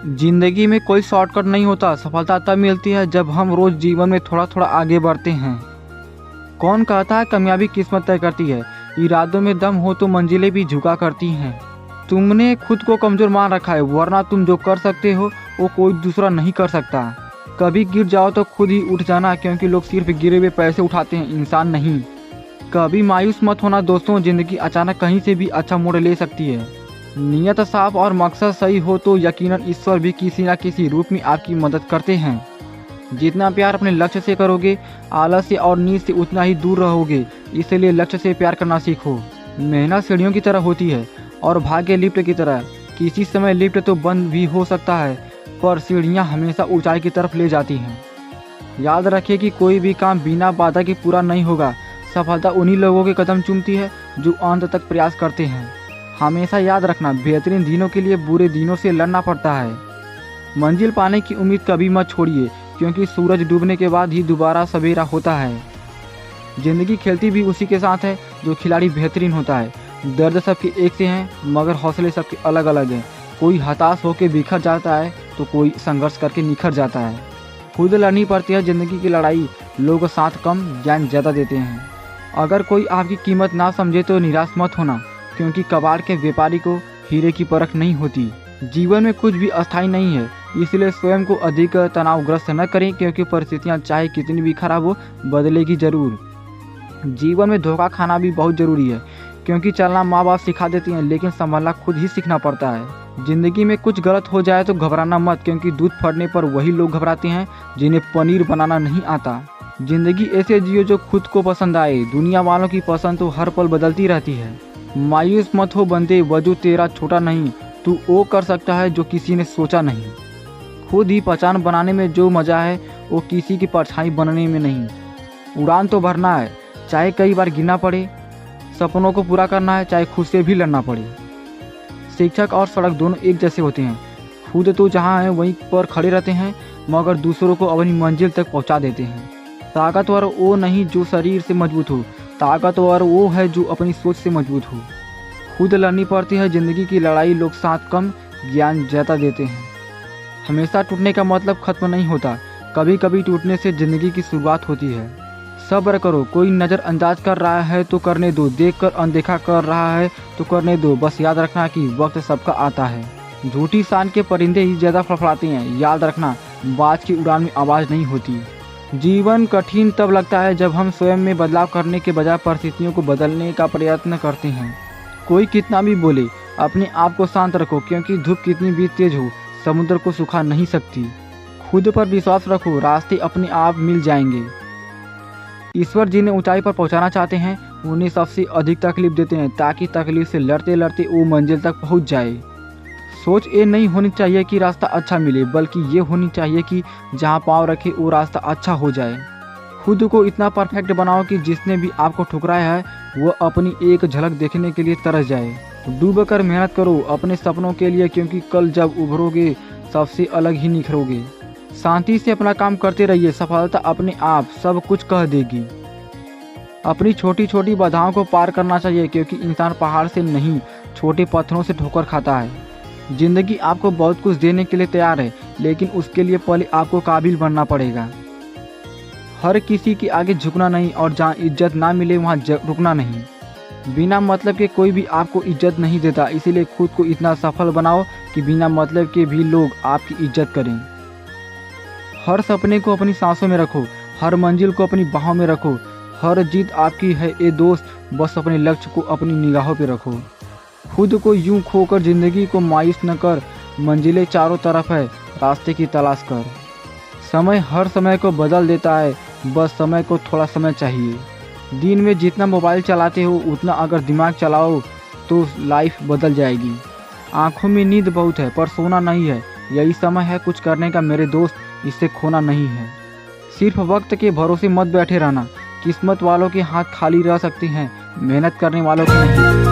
जिंदगी में कोई शॉर्टकट नहीं होता। सफलता तब मिलती है जब हम रोज जीवन में थोड़ा थोड़ा आगे बढ़ते हैं। कौन कहता है कामयाबी किस्मत तय करती है? इरादों में दम हो तो मंजिलें भी झुका करती हैं। तुमने खुद को कमज़ोर मान रखा है, वरना तुम जो कर सकते हो वो कोई दूसरा नहीं कर सकता। कभी गिर जाओ तो खुद ही उठ जाना, क्योंकि लोग सिर्फ गिरे हुए पैसे उठाते हैं, इंसान नहीं। कभी मायूस मत होना दोस्तों, ज़िंदगी अचानक कहीं से भी अच्छा मोड़ ले सकती है। नियत साफ और मकसद सही हो तो यकीनन ईश्वर भी किसी न किसी रूप में आपकी मदद करते हैं। जितना प्यार अपने लक्ष्य से करोगे, आलस्य और नींद से उतना ही दूर रहोगे। इसलिए लक्ष्य से प्यार करना सीखो। मेहनत सीढ़ियों की तरह होती है और भाग्य लिफ्ट की तरह। किसी समय लिफ्ट तो बंद भी हो सकता है, पर सीढ़ियाँ हमेशा ऊंचाई की तरफ ले जाती हैं। याद रखिए कि कोई भी काम बिना बाधा के पूरा नहीं होगा। सफलता उन्हीं लोगों के कदम चूमती है जो अंत तक प्रयास करते हैं। हमेशा याद रखना, बेहतरीन दिनों के लिए बुरे दिनों से लड़ना पड़ता है। मंजिल पाने की उम्मीद कभी मत छोड़िए, क्योंकि सूरज डूबने के बाद ही दोबारा सवेरा होता है। जिंदगी खेलती भी उसी के साथ है जो खिलाड़ी बेहतरीन होता है। दर्द सबके एक से हैं, मगर हौसले सबके अलग अलग हैं। कोई हताश होकर बिखर जाता है तो कोई संघर्ष करके निखर जाता है। खुद लड़नी पड़ती है जिंदगी की लड़ाई। लोग साथ कम, ज्ञान ज़्यादा देते हैं। अगर कोई आपकी कीमत ना समझे तो निराश मत होना, क्योंकि कबाड़ के व्यापारी को हीरे की परख नहीं होती। जीवन में कुछ भी अस्थायी नहीं है, इसलिए स्वयं को अधिक तनावग्रस्त न करें, क्योंकि परिस्थितियां चाहे कितनी भी खराब हो, बदलेगी जरूर। जीवन में धोखा खाना भी बहुत ज़रूरी है, क्योंकि चलना माँ बाप सिखा देती हैं, लेकिन संभलना खुद ही सीखना पड़ता है। जिंदगी में कुछ गलत हो जाए तो घबराना मत, क्योंकि दूध फटने पर वही लोग घबराते हैं जिन्हें पनीर बनाना नहीं आता। जिंदगी ऐसे जियो जो खुद को पसंद आए। दुनिया वालों की पसंद तो हर पल बदलती रहती है। मायूस मत हो बंदे, वजूद तेरा छोटा नहीं। तू वो कर सकता है जो किसी ने सोचा नहीं। खुद ही पहचान बनाने में जो मज़ा है वो किसी की परछाई बनने में नहीं। उड़ान तो भरना है, चाहे कई बार गिरना पड़े। सपनों को पूरा करना है, चाहे खुद से भी लड़ना पड़े। शिक्षक और सड़क दोनों एक जैसे होते हैं। खुद तो जहाँ हैं वहीं पर खड़े रहते हैं, मगर दूसरों को अपनी मंजिल तक पहुँचा देते हैं। ताकतवर वो नहीं जो शरीर से मजबूत हो, ताकतवर वो है जो अपनी सोच से मजबूत हो। खुद लड़नी पड़ती है जिंदगी की लड़ाई। लोग साथ कम, ज्ञान ज़्यादा देते हैं। हमेशा टूटने का मतलब खत्म नहीं होता, कभी कभी टूटने से ज़िंदगी की शुरुआत होती है। सब्र करो, कोई नज़रअंदाज कर रहा है तो करने दो, देखकर अनदेखा कर रहा है तो करने दो। बस याद रखना कि वक्त सबका आता है। झूठी शान के परिंदे ही ज़्यादा फड़फड़ाते हैं। याद रखना, बाज की उड़ान में आवाज़ नहीं होती। जीवन कठिन तब लगता है जब हम स्वयं में बदलाव करने के बजाय परिस्थितियों को बदलने का प्रयत्न करते हैं। कोई कितना भी बोले, अपने आप को शांत रखो, क्योंकि धूप कितनी भी तेज हो, समुद्र को सुखा नहीं सकती। खुद पर विश्वास रखो, रास्ते अपने आप मिल जाएंगे। ईश्वर जिन्हें ऊंचाई पर पहुंचाना चाहते हैं उन्हें सबसे अधिक तकलीफ देते हैं, ताकि तकलीफ से लड़ते लड़ते वो मंजिल तक पहुंच जाए। सोच ये नहीं होनी चाहिए कि रास्ता अच्छा मिले, बल्कि ये होनी चाहिए कि जहाँ पाँव रखे वो रास्ता अच्छा हो जाए। खुद को इतना परफेक्ट बनाओ कि जिसने भी आपको ठुकराया है वो अपनी एक झलक देखने के लिए तरस जाए। डूब कर मेहनत करो अपने सपनों के लिए, क्योंकि कल जब उभरोगे सबसे अलग ही निखरोगे। शांति से अपना काम करते रहिए, सफलता अपने आप सब कुछ कह देगी। अपनी छोटी छोटी बाधाओं को पार करना चाहिए, क्योंकि इंसान पहाड़ से नहीं, छोटे पत्थरों से ठोकर खाता है। जिंदगी आपको बहुत कुछ देने के लिए तैयार है, लेकिन उसके लिए पहले आपको काबिल बनना पड़ेगा। हर किसी के आगे झुकना नहीं, और जहाँ इज्जत ना मिले वहाँ रुकना नहीं। बिना मतलब के कोई भी आपको इज्जत नहीं देता, इसीलिए खुद को इतना सफल बनाओ कि बिना मतलब के भी लोग आपकी इज्जत करें। हर सपने को अपनी सांसों में रखो, हर मंजिल को अपनी बाहों में रखो। हर जीत आपकी है ए दोस्त, बस अपने लक्ष्य को अपनी निगाहों पे रखो। खुद को यूं खोकर जिंदगी को मायूस न कर, मंजिलें चारों तरफ है, रास्ते की तलाश कर। समय हर समय को बदल देता है, बस समय को थोड़ा समय चाहिए। दिन में जितना मोबाइल चलाते हो उतना अगर दिमाग चलाओ तो लाइफ बदल जाएगी। आँखों में नींद बहुत है पर सोना नहीं है, यही समय है कुछ करने का मेरे दोस्त, इससे खोना नहीं है। सिर्फ वक्त के भरोसे मत बैठे रहना, किस्मत वालों के हाथ खाली रह सकते हैं, मेहनत करने वालों के नहीं।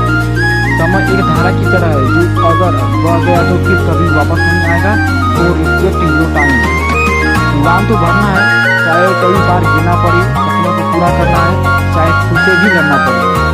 समय एक धारा की तरह है जो अगर बह गया तो फिर कभी वापस नहीं आएगा। तो रिस्पेक्ट योर टाइम। उड़ान तो भरना है, चाहे कई बार गिरना पड़े। सपनों को पूरा करना है, चाहे खुद से भी लड़ना पड़े।